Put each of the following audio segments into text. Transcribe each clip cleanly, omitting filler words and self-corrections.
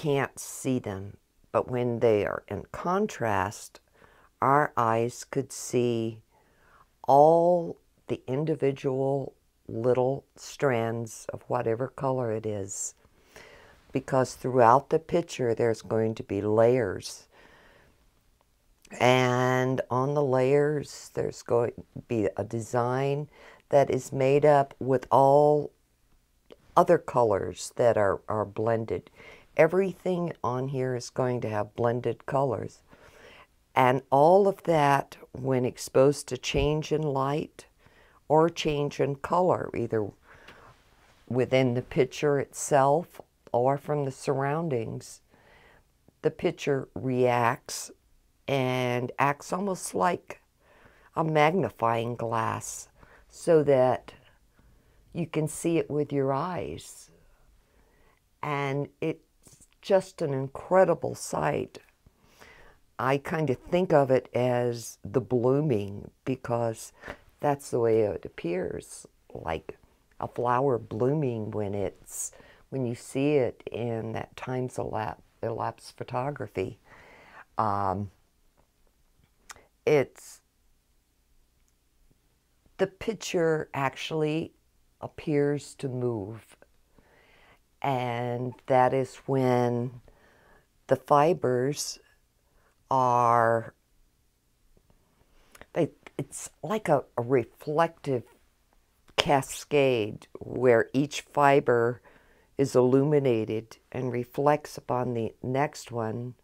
can't see them, but when they are in contrast, our eyes could see all the individual little strands of whatever color it is, because throughout the picture there's going to be layers, and on the layers there's going to be a design that is made up with all other colors that are blended. Everything on here is going to have blended colors, and all of that, when exposed to change in light or change in color, either within the picture itself or from the surroundings, the picture reacts and acts almost like a magnifying glass so that you can see it with your eyes. And it's just an incredible sight. I kind of think of it as the blooming, because that's the way it appears, like a flower blooming when you see it in that time-elapse photography. The picture actually appears to move, and that is when the fibers are, it's like a reflective cascade where each fiber is illuminated and reflects upon the next one,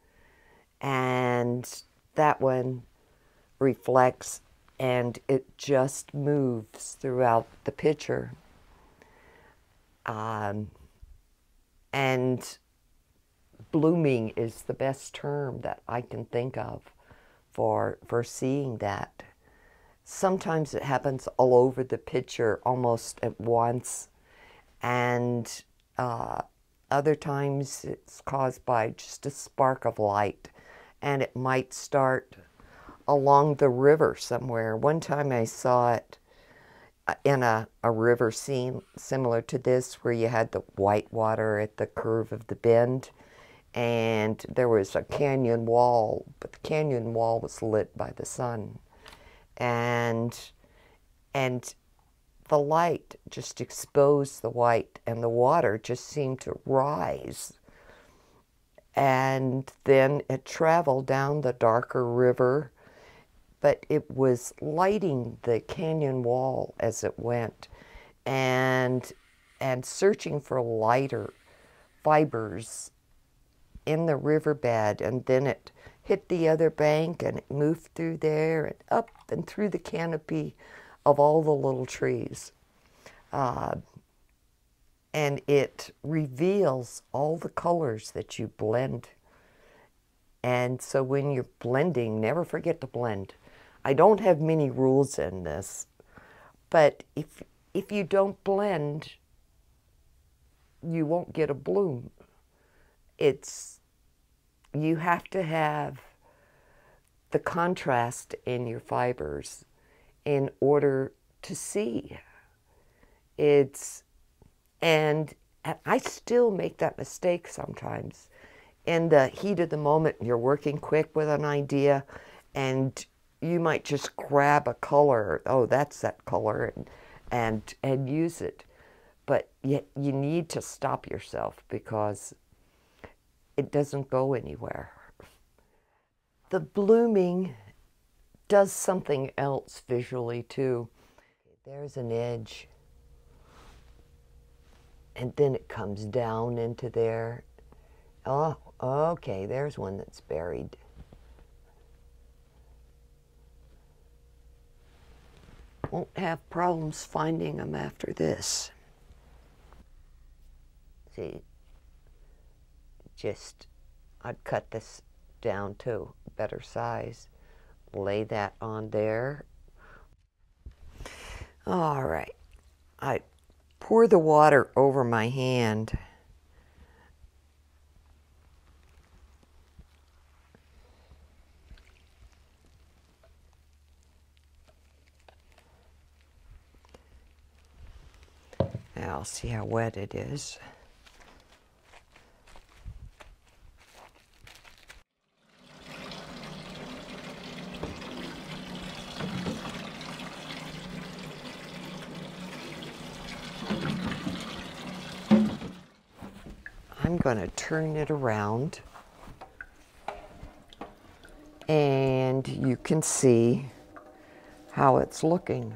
and that one reflects, and it just moves throughout the picture. And blooming is the best term that I can think of for seeing that. Sometimes it happens all over the picture almost at once, and other times it's caused by just a spark of light, and it might start along the river somewhere. One time I saw it in a river scene similar to this, where you had the white water at the curve of the bend, and there was a canyon wall, but the canyon wall was lit by the sun, and the light just exposed the white, and the water just seemed to rise, and then it traveled down the darker river, but it was lighting the canyon wall as it went, and searching for lighter fibers in the riverbed, and then it hit the other bank, and it moved through there and up and through the canopy of all the little trees. And it reveals all the colors that you blend. And so when you're blending, never forget to blend. I don't have many rules in this, but if you don't blend, you won't get a bloom. You have to have the contrast in your fibers in order to see. And I still make that mistake sometimes. In the heat of the moment, you're working quick with an idea, and you might just grab a color. Oh, that's that color, and use it. But yet you need to stop yourself, because it doesn't go anywhere. The blooming does something else visually too. There's an edge, and then it comes down into there. Oh, okay, there's one that's buried. Won't have problems finding them after this. See, I'd cut this down to a better size. Lay that on there. All right, I pour the water over my hand. Now I'll see how wet it is. I'm going to turn it around, and you can see how it's looking.